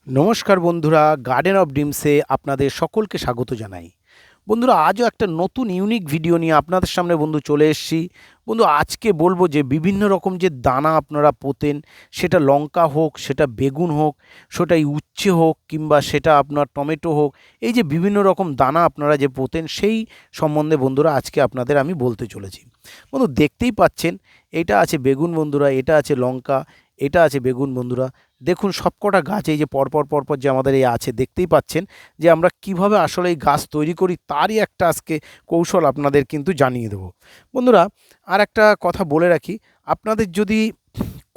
নমস্কার বন্ধুরা, garden of ড্রিমসে আপনাদের সকলকে স্বাগত জানাই। বন্ধুরা, আজও একটা নতুন ইউনিক ভিডিও নিয়ে আপনাদের সামনে বন্ধু চলে এসেছি। বন্ধু, আজকে বলবো যে বিভিন্ন রকম যে দানা আপনারা পোতেন, সেটা লঙ্কা হোক, সেটা বেগুন হোক, সেটা উচ্ছে হোক, কিংবা সেটা আপনার টমেটো হোক, এই যে বিভিন্ন রকম দানা আপনারা যে পোতেন সেই সম্বন্ধে বন্ধুরা আজকে আপনাদের আমি বলতে চলেছি। বন্ধু, দেখতেই পাচ্ছেন, এটা আছে বেগুন বন্ধুরা, এটা আছে লঙ্কা, এটা আছে বেগুন বন্ধুরা। দেখুন সবকটা গাছ এই যে পরপর পরপর যে আমাদের এই আছে, দেখতেই পাচ্ছেন যে আমরা কিভাবে আসলে এই গাছ তৈরি করি তারই একটা আজকে কৌশল আপনাদের কিন্তু জানিয়ে দেবো। বন্ধুরা, আর একটা কথা বলে রাখি, আপনাদের যদি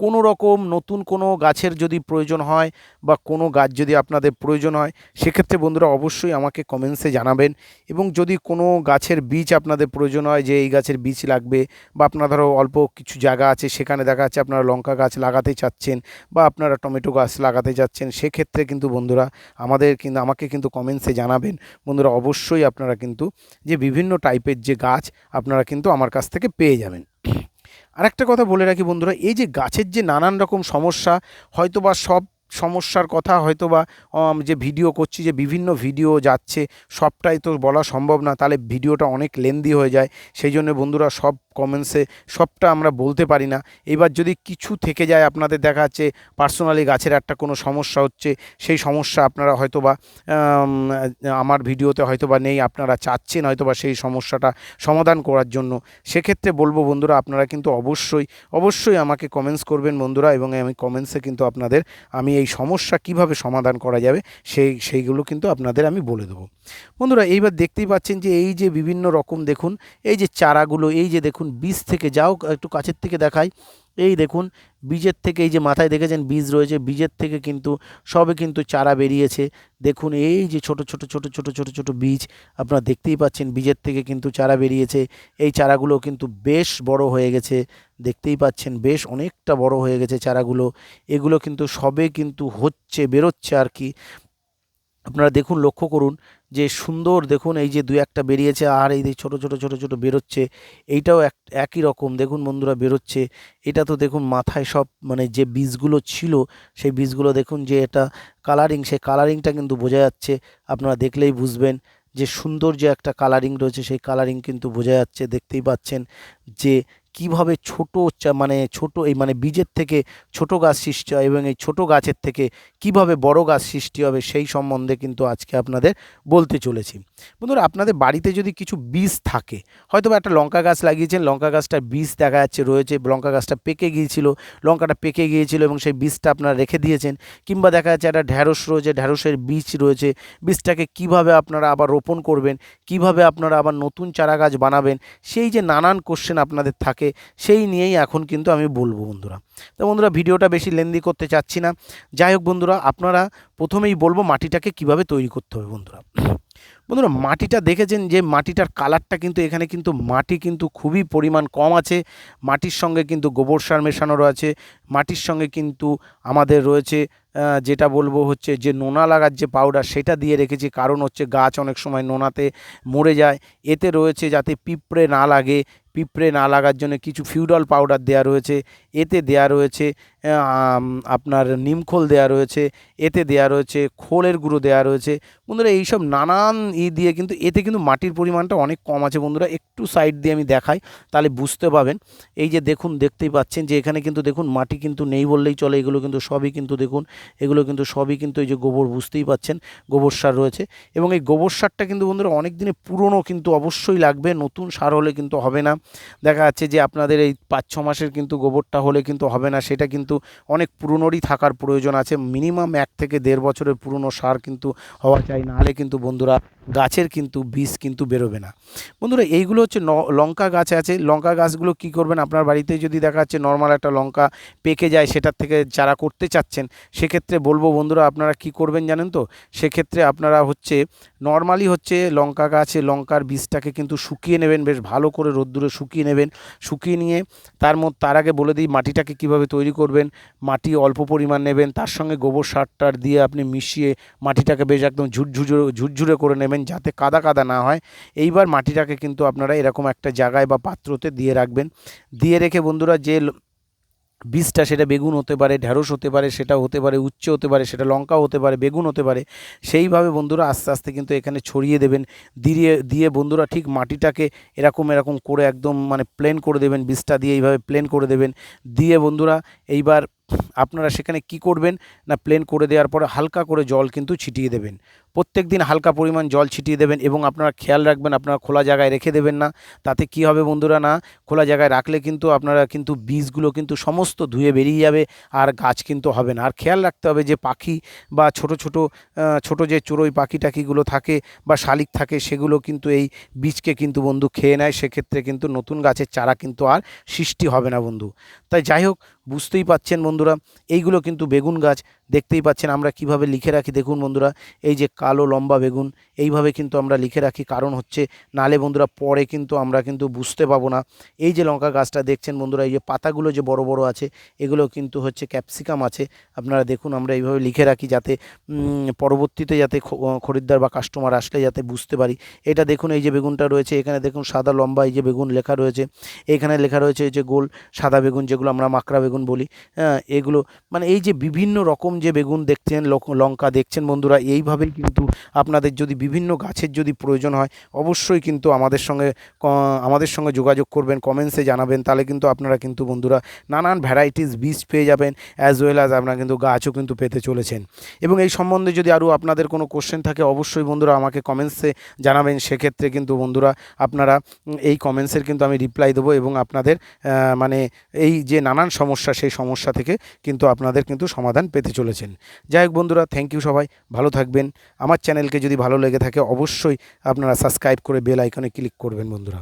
কোনো রকম নতুন কোনো গাছের যদি প্রয়োজন হয় বা কোনো গাছ যদি আপনাদের প্রয়োজন হয়, সেক্ষেত্রে বন্ধুরা অবশ্যই আমাকে কমেন্টসে জানাবেন। এবং যদি কোনো গাছের বীজ আপনাদের প্রয়োজন হয় যে এই গাছের বীজ লাগবে, বা আপনার ধরো অল্প কিছু জায়গা আছে সেখানে দেখা যাচ্ছে আপনারা লঙ্কা গাছ লাগাতে চাচ্ছেন বা আপনারা টমেটো গাছ লাগাতে চাচ্ছেন, সেক্ষেত্রে কিন্তু বন্ধুরা আমাকে কিন্তু কমেন্টসে জানাবেন। বন্ধুরা অবশ্যই আপনারা কিন্তু যে বিভিন্ন টাইপের যে গাছ আপনারা কিন্তু আমার কাছ থেকে পেয়ে যাবেন। আরেকটা কথা বলে রাখি বন্ধুরা, এই যে গাছের যে নানান রকম সমস্যা, হয়তোবা সব সমস্যার কথা হয়তোবা যে ভিডিও করছি, যে বিভিন্ন ভিডিও যাচ্ছে, সবটাই তো বলা সম্ভব না, তাহলে ভিডিওটা অনেক লেন্দি হয়ে যায়। সেই জন্য বন্ধুরা সব কমেন্টসে সবটা আমরা বলতে পারি না। এবার যদি কিছু থেকে যায়, আপনাদের দেখা যাচ্ছে পার্সোনালি গাছের একটা কোনো সমস্যা হচ্ছে, সেই সমস্যা আপনারা হয়তোবা আমার ভিডিওতে হয়তোবা নেই, আপনারা চাচ্ছেন হয়তোবা সেই সমস্যাটা সমাধান করার জন্য, সেক্ষেত্রে বলবো বন্ধুরা আপনারা কিন্তু অবশ্যই আমাকে কমেন্টস করবেন বন্ধুরা, এবং আমি কমেন্টসে কিন্তু আপনাদের আমি এই সমস্যা কিভাবে সমাধান করা যাবে সেইগুলো কিন্তু আপনাদের আমি বলে দেবো। বন্ধুরা, এইবার দেখতেই পাচ্ছেন যে এই যে বিভিন্ন রকম দেখুন, এই যে চারাগুলো, এই যে দেখুন বীজ থেকে, যাও একটু কাছের থেকে দেখাই, এই দেখুন বীজের থেকে, এই যে মাথায় দেখেছেন বীজ রয়েছে, বীজের থেকে কিন্তু সবে কিন্তু চারা বেরিয়েছে। দেখুন এই যে ছোট ছোট ছোট ছোট ছোট ছোট বীজ আপনারা দেখতেই পাচ্ছেন, বীজের থেকে কিন্তু চারা বেরিয়েছে। এই চারাগুলো কিন্তু বেশ বড় হয়ে গেছে, দেখতেই পাচ্ছেন বেশ অনেকটা বড় হয়ে গেছে চারাগুলো। এগুলো কিন্তু সবে কিন্তু বেরোচ্ছে আর কি। আপনারা দেখুন, লক্ষ্য করুন যে সুন্দর, দেখুন এই যে দু একটা বেরিয়েছে, আর এই যে ছোটো ছোটো ছোটো ছোটো বেরোচ্ছে, এইটাও একই রকম দেখুন বন্ধুরা বেরোচ্ছে। এটা তো দেখুন মাথায় সব মানে যে বীজগুলো ছিল, সেই বীজগুলো দেখুন যে এটা কালারিং, সেই কালারিংটা কিন্তু বোঝা যাচ্ছে। আপনারা দেখলেই বুঝবেন যে সুন্দর যে একটা কালারিং রয়েছে, সেই কালারিং কিন্তু বোঝা যাচ্ছে। দেখতেই পাচ্ছেন যে কিভাবে ছোট এই মানে বীজের থেকে ছোট গাছ সৃষ্টি হয়, এবং এই ছোট গাছের থেকে কিভাবে বড় গাছ সৃষ্টি হবে সেই সম্বন্ধে কিন্তু আজকে আপনাদের বলতে চলেছি। বন্ধুরা, আপনাদের বাড়িতে যদি কিছু বীজ থাকে, হয়তো বা একটা লঙ্কা গাছ লাগিয়েছেন, লঙ্কা গাছটার বীজ দেখা যাচ্ছে রয়েছে, লঙ্কা গাছটা পেকে গিয়েছিল, লঙ্কাটা পেকে গিয়েছিল এবং সেই বীজটা আপনারা রেখে দিয়েছেন। কিংবা দেখা যাচ্ছে একটা ঢ্যাঁড়স রয়েছে, ঢ্যাঁড়সের বীজ রয়েছে, বীজটাকে কিভাবে আপনারা আবার রোপণ করবেন, কিভাবে আপনারা আবার নতুন চারা গাছ বানাবেন, সেই যে নানান কোশ্চেন আপনাদের থাকে, সেই নিয়েই এখন কিন্তু আমি বলবো বন্ধুরা। তো বন্ধুরা, ভিডিওটা বেশি লেন্দি করতে চাচ্ছি না। যাই হোক বন্ধুরা, আপনারা প্রথমেই বলবো মাটিটাকে কিভাবে তৈরি করতে হবে। বন্ধুরা, মাটিটা দেখেছেন যে মাটিটার কালারটা কিন্তু, এখানে কিন্তু মাটি কিন্তু খুবই পরিমাণ কম আছে। মাটির সঙ্গে কিন্তু গোবর সার মেশানো রয়েছে, মাটির সঙ্গে কিন্তু আমাদের রয়েছে যেটা বলবো হচ্ছে যে নোনা লাগার যে পাউডার, সেটা দিয়ে রেখেছি। কারণ হচ্ছে গাছ অনেক সময় নোনাতে মরে যায়। এতে রয়েছে যাতে পিঁপড়ে না লাগে, পিঁপড়ে না লাগার জন্য কিছু ফিউডল পাউডার দেওয়া রয়েছে। এতে দেওয়া রয়েছে আপনার নিমখোল দেওয়া রয়েছে, এতে দেওয়া রয়েছে খোলের গুঁড়ো দেওয়া রয়েছে। বন্ধুরা, এইসব নানান দিয়ে কিন্তু এতে কিন্তু মাটির পরিমাণটা অনেক কম আছে। বন্ধুরা, একটু সাইড দিয়ে আমি দেখাই, তাহলে বুঝতে পাবেন। এই যে দেখুন, দেখতেই পাচ্ছেন যে এখানে কিন্তু দেখুন মাটি কিন্তু নেই বললেই চলে। এগুলো কিন্তু সবই কিন্তু দেখুন, এগুলো কিন্তু সবই কিন্তু এই যে গোবর, বুঝতেই পাচ্ছেন গোবর সার রয়েছে। এবং এই গোবর সারটা কিন্তু বন্ধুরা অনেক দিনে পুরনো কিন্তু অবশ্যই লাগবে, নতুন সার হলে কিন্তু হবে না। দেখা যাচ্ছে যে আপনাদের এই 5-6 মাসের কিন্তু গোবরটা হলে কিন্তু হবে না, সেটা কিন্তু অনেক পুরনোরই থাকার প্রয়োজন আছে। মিনিমাম 1 থেকে 1.5 বছরের পুরনো সার কিন্তু হওয়া চাই, নাহলে কিন্তু বন্ধুরা গাছের কিন্তু বীজ কিন্তু বেরোবে না। বন্ধুরা, এইগুলো হচ্ছে লঙ্কা গাছ আছে। লঙ্কা গাছগুলো কি করবেন, আপনার বাড়িতে যদি দেখা যাচ্ছে নর্মাল একটা লঙ্কা পেকে যায়, সেটার থেকে চারা করতে চাচ্ছেন, সেক্ষেত্রে বলবো বন্ধুরা আপনারা কি করবেন জানেন তো? সেক্ষেত্রে আপনারা হচ্ছে নর্মালি হচ্ছে লঙ্কা গাছে লঙ্কার বীজটাকে কিন্তু শুকিয়ে নেবেন, বেশ ভালো করে রোদ্দুরে শুকিয়ে নেবেন। শুকিয়ে নিয়ে তার আগে বলে দিই মাটিটাকে কিভাবে তৈরি করবেন। মাটি অল্প পরিমাণ নেবেন, তার সঙ্গে গোবর সার দিয়ে আপনি মিশিয়ে মাটিটাকে বেশ একদম ঝুরঝুরে করে নেবেন, যাতে কাদা কাদা না হয়। এইবার মাটিটাকে কিন্তু আপনারা এরকম একটা জায়গায় বা পাত্রতে দিয়ে রাখবেন। দিয়ে রেখে বন্ধুরা যে বীজটা সেটা বেগুন হতে পারে, ঢ্যাঁড়স হতে পারে, সেটা হতে পারে উচ্ছে হতে পারে, সেটা লঙ্কা হতে পারে, বেগুন হতে পারে। সেইভাবে বন্ধুরা আস্তে আস্তে কিন্তু এখানে ছড়িয়ে দেবেন। দিয়ে দিয়ে বন্ধুরা ঠিক মাটিটাকে এরকম এরকম করে একদম মানে প্লেন করে দেবেন, বীজটা দিয়ে এইভাবে প্লেন করে দেবেন। দিয়ে বন্ধুরা এইবার আপনারা সেখানে কি করবেন না, প্লেন করে দেওয়ার পরে হালকা করে জল কিন্তু ছিটিয়ে দেবেন। প্রত্যেক দিন হালকা পরিমাণ জল ছিটিয়ে দেবেন এবং আপনারা খেয়াল রাখবেন আপনারা খোলা জায়গায় রেখে দেবেন না। তাতে কি হবে বন্ধুরা, না খোলা জায়গায় রাখলে কিন্তু আপনারা কিন্তু বীজগুলো কিন্তু সমস্ত ধুয়ে বেরিয়ে যাবে আর গাছ কিন্তু হবে না। আর খেয়াল রাখতে হবে যে পাখি বা ছোট ছোট ছোট যে চড়ুই পাখি টাকিগুলো থাকে বা শালিক থাকে, সেগুলো কিন্তু এই বীজকে কিন্তু বন্ধু খেয়ে নেয়। সেক্ষেত্রে কিন্তু নতুন গাছের চারা কিন্তু আর সৃষ্টি হবে না বন্ধু। তাই যাই হোক, বুঝতেই পাচ্ছেন বন্ধুরা, এইগুলো কিন্তু বেগুন গাছ। দেখতেই পাচ্ছেন আমরা কিভাবে লিখে রাখি, দেখুন বন্ধুরা, এই যে কালো লম্বা বেগুন, এইভাবে কিন্তু আমরা লিখে রাখি। কারণ হচ্ছে নালে বন্ধুরা পরে কিন্তু আমরা কিন্তু বুঝতে পাবো না। এই যে লঙ্কা গাছটা দেখছেন বন্ধুরা, এই যে পাতাগুলো যে বড় বড় আছে, এগুলো কিন্তু হচ্ছে ক্যাপসিকাম আছে। আপনারা দেখুন আমরা এইভাবে লিখে রাখি যাতে পরবর্তীতে যাতে খরিদ্দার বা কাস্টমার আসলে যাতে বুঝতে পারি। এটা দেখুন এই যে বেগুনটা রয়েছে, এখানে দেখুন সাদা লম্বা এই যে বেগুন লেখা রয়েছে। এখানে লেখা রয়েছে এই যে গোল সাদা বেগুন, যেগুলো আমরা মাকড়া বেগুন বলি। হ্যাঁ, এগুলো মানে এই যে বিভিন্ন রকম যে বেগুন দেখছেন, লঙ্কা দেখছেন বন্ধুরা, এইভাবেই কিন্তু আপনাদের যদি বিভিন্ন গাছের যদি প্রয়োজন হয়, অবশ্যই কিন্তু আমাদের সঙ্গে যোগাযোগ করবেন, কমেন্টসে জানাবেন। তাহলে কিন্তু আপনারা কিন্তু বন্ধুরা নানান ভ্যারাইটিস বীজ পেয়ে যাবেন, অ্যাজ ওয়েল অ্যাজ আপনারা কিন্তু গাছও কিন্তু পেতে চলেছেন। এবং এই সম্বন্ধে যদি আরও আপনাদের কোনো কোশ্চেন থাকে, অবশ্যই বন্ধুরা আমাকে কমেন্টসে জানাবেন। সেক্ষেত্রে কিন্তু বন্ধুরা আপনারা এই কমেন্টসের কিন্তু আমি রিপ্লাই দেবো এবং আপনাদের মানে এই যে নানান সমস্যা, সেই সমস্যা থেকে কিন্তু আপনাদের কিন্তু সমাধান পেতে চলেছেন। যাই হোক বন্ধুরা, থ্যাংক ইউ, সবাই ভালো থাকবেন। আমার চ্যানেলকে যদি ভালো লেগে থাকে, অবশ্যই আপনারা সাবস্ক্রাইব করে বেল আইকনে ক্লিক করবেন বন্ধুরা।